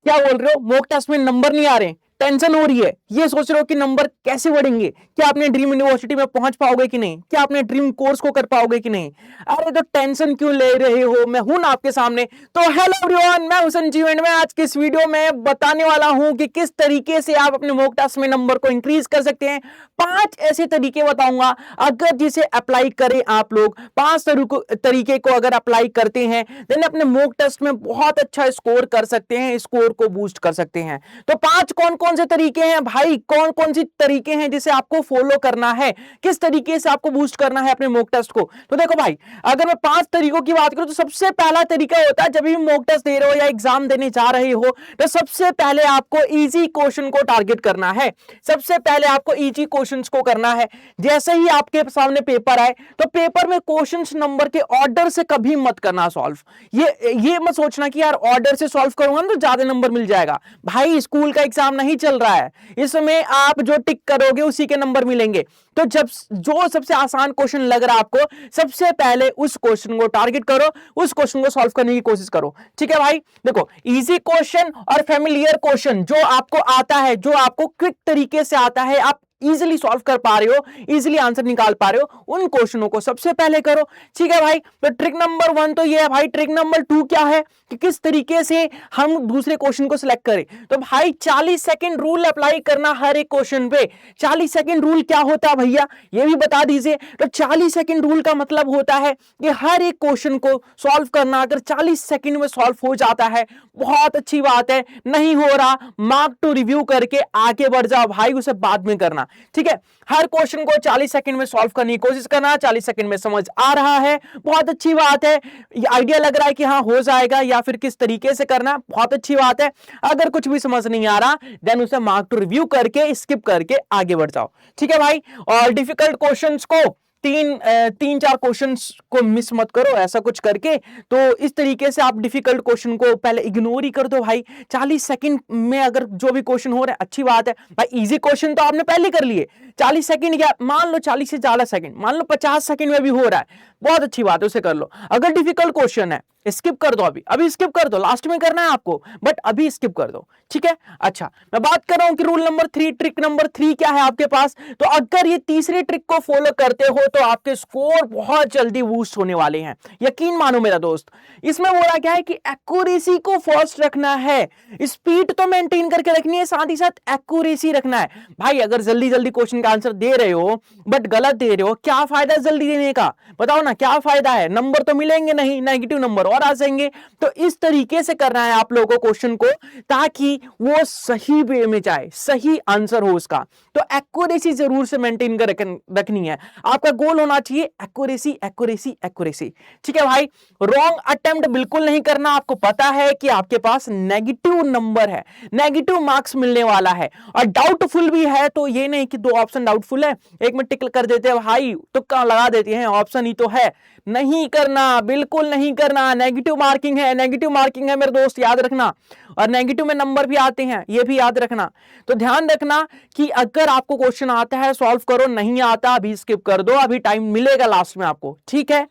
क्या बोल रहे हो, मॉक टेस्ट में नंबर नहीं आ रहे, टेंशन हो रही है, ये सोच रहे हो कि नंबर कैसे बढ़ेंगे, क्या आपने ड्रीम यूनिवर्सिटी में पहुंच पाओगे कि नहीं, क्या आपने ड्रीम कोर्स को कर पाओगे कि नहीं। अरे तो टेंशन क्यों ले रहे हो, मैं हूं ना आपके सामने। तो हेलो एवरीवन, मैं हूं संजीव एंड मैं आज की इस वीडियो में बताने वाला हूं कि किस तरीके से आप अपने मॉक टेस्ट में नंबर को इंक्रीज कर सकते हैं। 5 ऐसे तरीके बताऊंगा, अगर जिसे अप्लाई करें आप लोग, 5 तरीके को अगर अप्लाई करते हैं देन अपने मॉक टेस्ट में बहुत अच्छा स्कोर कर सकते हैं, स्कोर को बूस्ट कर सकते हैं। तो 5 कौन कौन से तरीके हैं भाई, कौन कौन सी तरीके हैं जिसे आपको फॉलो करना है, किस तरीके से आपको बूस्ट करना है अपने मॉक टेस्ट को। तो देखो भाई, अगर मैं 5 तरीकों की बात करूं तो सबसे पहला तरीका होता है, जब भी मॉक टेस्ट दे रहे हो या एग्जाम देने जा रहे हो तो सबसे पहले आपको इजी क्वेश्चन को टारगेट करना है। सबसे पहले आपको इजी क्वेश्चंस को करना है। जैसे ही आपके सामने पेपर आए तो पेपर में क्वेश्चंस नंबर के ऑर्डर से कभी मत करना सॉल्व। ये मत सोचना कि यार ऑर्डर से सॉल्व करूंगा तो ज्यादा नंबर मिल जाएगा। भाई स्कूल का एग्जाम नहीं चल रहा है, इसमें आप जो टिक करोगे उसी के नंबर मिलेंगे। तो जब जो सबसे आसान क्वेश्चन लग रहा है आपको, सबसे पहले उस क्वेश्चन को टारगेट करो, उस क्वेश्चन को सॉल्व करने की कोशिश करो। ठीक है भाई, देखो इजी क्वेश्चन और फेमिलियर क्वेश्चन जो आपको आता है, जो आपको क्विक तरीके से आता है, आप इजीली सॉल्व कर पा रहे हो, इजीली आंसर निकाल पा रहे हो, उन क्वेश्चनों को सबसे पहले करो। ठीक है भाई, तो ट्रिक नंबर 1 तो ये है भाई। ट्रिक नंबर 2 क्या है कि किस तरीके से हम दूसरे क्वेश्चन को सिलेक्ट करें। तो भाई 40 सेकंड रूल अप्लाई करना हर एक क्वेश्चन पे। 40 सेकंड रूल क्या होता है भैया, ये भी बता दीजिए। तो 40 सेकंड रूल का मतलब होता है कि हर एक क्वेश्चन को सॉल्व करना अगर 40 सेकंड में सॉल्व हो जाता है, बहुत अच्छी बात है। नहीं हो रहा, मार्क टू रिव्यू करके आगे बढ़ जाओ भाई, उसे बाद में करना। ठीक है, हर क्वेश्चन को 40 सेकंड में सॉल्व करने की कोशिश करना। 40 सेकंड में समझ आ रहा है, बहुत अच्छी बात है। आइडिया लग रहा है कि हाँ हो जाएगा, या फिर किस तरीके से करना, बहुत अच्छी बात है। अगर कुछ भी समझ नहीं आ रहा देन उसे मार्क टू रिव्यू करके स्किप करके आगे बढ़ जाओ। ठीक है भाई, और डिफिकल्ट क्वेश्चंस को तीन चार क्वेश्चंस को मिस मत करो ऐसा कुछ करके। तो इस तरीके से आप डिफिकल्ट क्वेश्चन को पहले इग्नोर ही कर दो भाई। 40 सेकंड में अगर जो भी क्वेश्चन हो रहा है अच्छी बात है भाई। इजी क्वेश्चन तो आपने पहले कर लिए, 40 सेकंड या मान लो 40 से ज्यादा सेकंड, मान लो 50 सेकंड में भी हो रहा है, बहुत अच्छी बात है, उसे कर लो। अगर डिफिकल्ट क्वेश्चन है स्किप कर दो, अभी स्किप कर दो, लास्ट में करना है आपको, बट अभी स्किप कर दो। ठीक है, अच्छा मैं बात कर रहा हूं कि रूल नंबर 3, ट्रिक नंबर 3 क्या है आपके पास। तो अगर ये तीसरे ट्रिक को फॉलो करते हो तो आपके स्कोर बहुत जल्दी बूस्ट होने वाले हैं, यकीन मानो मेरा दोस्त। इसमें बोला क्या है कि एक्यूरेसी को फर्स्ट रखना है, स्पीड तो मेंटेन करके रखनी है, साथ ही साथ एक्यूरेसी रखना है। भाई अगर जल्दी जल्दी क्वेश्चन का आंसर दे रहे हो बट गलत दे रहे हो, क्या फायदा जल्दी देने का, बताओ ना क्या फायदा है, नंबर तो मिलेंगे नहीं, नेगेटिव नंबर और आ जाएंगे। तो इस तरीके से करना है आप लोगों को क्वेश्चन को, ताकि वो सही वे में जाए, सही आंसर हो उसका। तो एक्यूरेसी जरूर से मेंटेन कर रखनी है, आपका गोल होना चाहिए एक्यूरेसी एक्यूरेसी एक्यूरेसी। ठीक है भाई, रॉन्ग अटेम्प्ट बिल्कुल नहीं करना। आपको पता है कि आपके पास नेगेटिव नंबर है, नेगेटिव मार्क्स मिलने वाला है, और डाउटफुल भी है। तो ये नहीं कि 2 ऑप्शन डाउटफुल है एक में टिक कर देते हैं भाई, तुक्का लगा देते हैं, ऑप्शन ही तो है, नहीं करना, बिल्कुल नहीं करना। नेगेटिव मार्किंग है, नेगेटिव मार्किंग है मेरे दोस्त, याद रखना। और नेगेटिव में नंबर भी आते हैं, ये भी याद रखना। तो ध्यान रखना कि अगर आपको क्वेश्चन आता है सॉल्व करो, नहीं आता अभी स्किप कर दो, अभी टाइम मिलेगा लास्ट में आपको। ठीक है,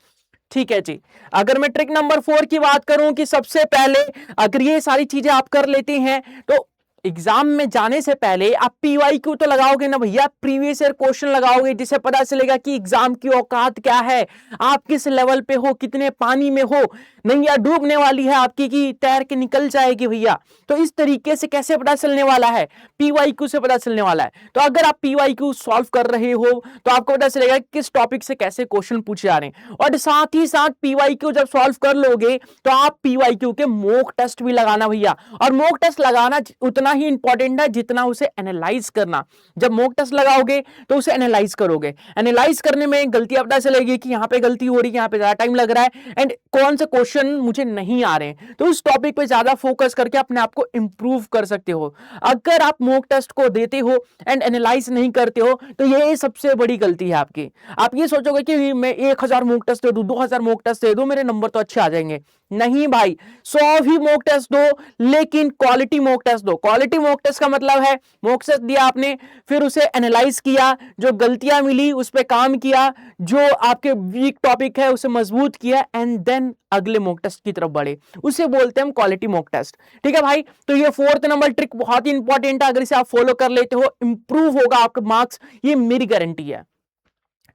ठीक है जी। अगर मैं ट्रिक नंबर 4 की बात करूं कि सबसे पहले अगर ये सारी चीजें आप कर लेते हैं तो एग्जाम में जाने से पहले आप पीवाईक्यू तो लगाओगे ना भैया, प्रीवियस ईयर क्वेश्चन लगाओगे, जिससे पता चलेगा कि एग्जाम की औकात क्या है, आप किस लेवल पे हो, कितने पानी में हो, नैया डूबने वाली है आपकी कि तैर के निकल जाएगी भैया। तो इस तरीके से कैसे पता चलने वाला है, पीवाईक्यू से पता चलने वाला है। तो अगर आप पीवाईक्यू सॉल्व कर रहे हो तो आपको पता चलेगा किस टॉपिक से कैसे क्वेश्चन पूछे जा रहे हैं। और साथ ही साथ पीवाईक्यू जब सॉल्व कर लोगे तो आप पीवाईक्यू के मॉक टेस्ट भी लगाना भैया। और मॉक टेस्ट लगाना उतना ही इंपॉर्टेंट है जितना उसे एनालाइज करना। जब मॉक टेस्ट लगाओगे तो उसे एनालाइज करोगे, एनालाइज करने में गलतियां पता चलेगी कि यहां पे गलती हो रही है, यहां पे ज्यादा टाइम लग रहा है, एंड कौन से क्वेश्चन मुझे नहीं आ रहे हैं। तो उस टॉपिक पे ज्यादा फोकस करके अपने आप को इंप्रूव कर सकते हो। अगर आप मॉक टेस्ट को देते हो एंड एनालाइज नहीं करते हो तो ये सबसे बड़ी गलती है आपकी। आप ये सोचोगे कि मैं 1000 मॉक टेस्ट दे दूं, 2000 मॉक टेस्ट दे दूं, मेरे नंबर तो अच्छे आ जाएंगे। नहीं भाई, 100 भी मॉक टेस्ट दो लेकिन क्वालिटी मॉक टेस्ट दो। क्वालिटी मॉक टेस्ट का मतलब है मॉक टेस्ट दिया आपने, फिर उसे एनालाइज किया, जो गलतियां मिली उस पर काम किया, जो आपके वीक टॉपिक है उसे मजबूत किया, एंड देन अगले मॉक टेस्ट की तरफ बढ़े, उसे बोलते हैं हम क्वालिटी मॉक टेस्ट। ठीक है भाई, तो ये 4th नंबर ट्रिक बहुत ही इंपॉर्टेंट है, अगर इसे आप फॉलो कर लेते हो इंप्रूव होगा आपका मार्क्स, ये मेरी गारंटी है।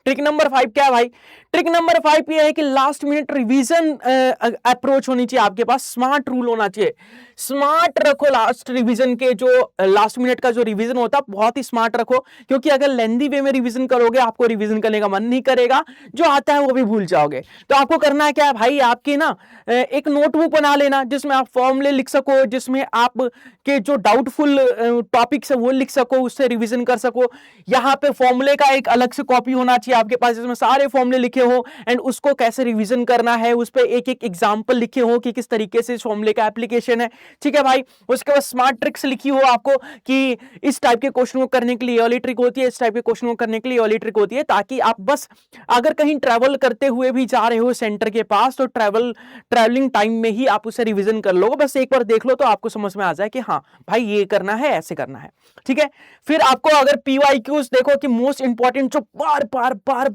ट्रिक नंबर 5 क्या है भाई? ट्रिक नंबर 5 ये है कि लास्ट मिनट रिवीजन अप्रोच होनी चाहिए आपके पास, स्मार्ट रूल होना चाहिए। स्मार्ट रखो लास्ट रिवीजन के, जो लास्ट मिनट का जो रिवीजन होता है बहुत ही स्मार्ट रखो, क्योंकि अगर लेंदी वे में रिवीजन करोगे आपको रिवीजन करने का मन नहीं करेगा, जो आता है वो भी भूल जाओगे। तो आपको करना है क्या है भाई, आपके ना एक नोटबुक बना लेना जिसमें आप फॉर्मूले लिख सको, जिसमें आप के जो डाउटफुल टॉपिक्स है वो लिख सको, उससे रिवीजन कर सको। यहाँ पे फॉर्मूले का एक अलग से कॉपी होना चाहिए आपके पास, जिसमें सारे फॉर्मूले लिखे हो एंड उसको कैसे रिवीजन करना है, उस पे एक एक एग्जांपल लिखे हो कि किस तरीके से इस फॉर्मूले का एप्लीकेशन है। ठीक है भाई, उसके बाद स्मार्ट ट्रिक्स लिखी हो आपको कि इस टाइप के क्वेश्चन को करने के लिए वाली ट्रिक होती है, इस टाइप के क्वेश्चन को करने के लिए वाली ट्रिक होती है, ताकि आप बस अगर कहीं ट्रैवल करते हुए भी जा रहे हो सेंटर के पास, तो ट्रैवलिंग टाइम में ही आप उसे रिवीजन कर लो, बस एक बार देख लो तो आपको समझ में आ जाए कि हाँ भाई ये करना है, ऐसे करना है। ठीक है, फिर आपको अगर पीवाईक्यूज देखो कि मोस्ट इंपॉर्टेंट जो बार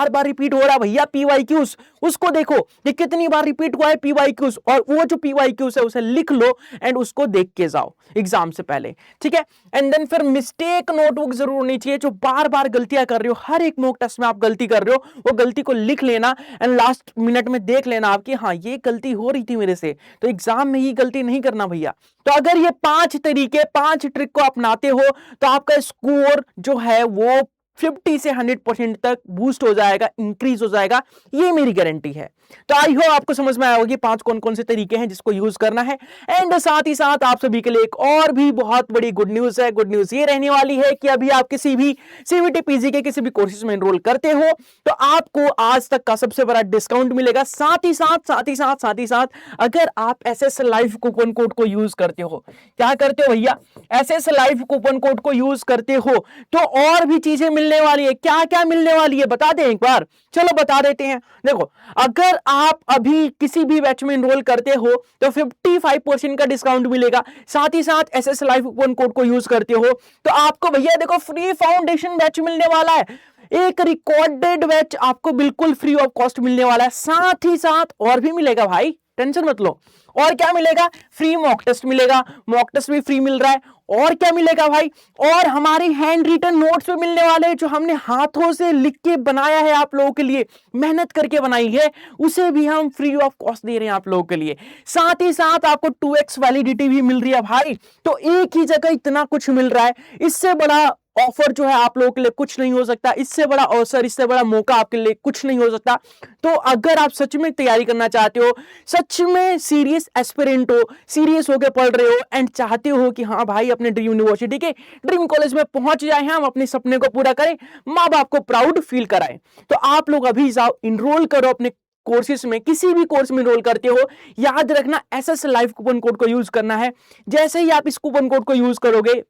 बार रिपीट हो रहा है भैया, पीवाईक्यूज, उसको देखो कि कितनी बार रिपीट हुआ है पीवाईक्यूज, और वो जो पीवाईक्यूज है उसे लिख लो एंड उसको देख के जाओ एग्जाम से पहले। ठीक है, एंड देन फिर मिस्टेक नोटबुक जरूर होनी चाहिए, जो बार बार गलतियां कर रहे हो, हर एक मॉक टेस्ट में आप गलती कर रहे हो, वो गलती को लिख लेना एंड लास्ट मिनट में देख लेना आपकी, हाँ ये गलती हो रही थी मेरे से, तो एग्जाम में ये गलती नहीं करना भैया। तो अगर ये 5 तरीके 5 ट्रिक को अपनाते हो तो आपका स्कोर जो है वो 50 से 100% तक बूस्ट हो जाएगा, इंक्रीज हो जाएगा, ये मेरी गारंटी है। तो आई होप आपको समझ में आया होगा 5 कौन कौन से तरीके हैं जिसको यूज करना है। एंड साथ ही साथ आप सभी के लिए एक और भी बहुत बड़ी गुड न्यूज है। गुड न्यूज ये रहने वाली है कि अभी आप किसी भी सीवीटी पीजी के किसी भी कोर्सेज में एनरोल करते हो तो आपको आज तक का सबसे बड़ा डिस्काउंट मिलेगा। साथ ही साथ अगर आप एसएस लाइव कूपन कोड को यूज करते हो, क्या करते हो भैया, एसएस लाइव कूपन कोड को यूज करते हो तो और भी चीजें मिलने वाली है। क्या क्या मिलने वाली है बता दें एक बार, चलो बता देते हैं। देखो, अगर आप अभी किसी भी बैच में एनरोल करते हो तो 55% का डिस्काउंट मिलेगा। साथ ही साथ एसएस लाइव कूपन कोड को यूज करते हो तो आपको भैया देखो फ्री फाउंडेशन बैच मिलने वाला है, एक रिकॉर्डेड बैच आपको बिल्कुल फ्री ऑफ कॉस्ट मिलने वाला है। साथ ही साथ और भी मिलेगा भाई, टेंशन मत लो। और क्या मिलेगा, फ्री मॉक टेस्ट मिलेगा, मॉक टेस्ट भी फ्री मिल रहा है। और क्या मिलेगा भाई, और हमारे हैंड रिटन नोट्स भी मिलने वाले हैं, जो हमने हाथों से लिख के बनाया है आप लोगों के लिए, मेहनत करके बनाई है, उसे भी हम फ्री ऑफ कॉस्ट दे रहे हैं आप लोगों के लिए। साथ ही साथ आपको 2x वैलिडिटी भी मिल रही है भाई। तो एक ही जगह इतना कुछ मिल रहा है, इससे बड़ा ऑफर जो है आप लोगों के लिए कुछ नहीं हो सकता, इससे बड़ा अवसर, इससे बड़ा मौका आपके लिए कुछ नहीं हो सकता। तो अगर आप सच में तैयारी करना चाहते हो, सच में सीरियस एस्पिरेंट हो, सीरियस होकर पढ़ रहे हो एंड चाहते हो कि हाँ भाई अपने ड्रीम यूनिवर्सिटी के ड्रीम कॉलेज में पहुंच जाए, हम अपने सपने को पूरा करें, माँ बाप को प्राउड फील कराएं, तो आप लोग अभी जाओ इनरोल करो अपने कोर्सेज में। किसी भी कोर्स में एनरोल करते हो याद रखना एसएस लाइव कूपन कोड को यूज करना है। जैसे ही आप इस कूपन कोड को यूज करोगे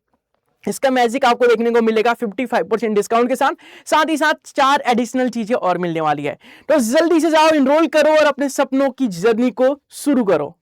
इसका मैजिक आपको देखने को मिलेगा 55% डिस्काउंट के साथ। साथ ही साथ 4 एडिशनल चीजें और मिलने वाली है। तो जल्दी से जाओ, एनरोल करो और अपने सपनों की जर्नी को शुरू करो।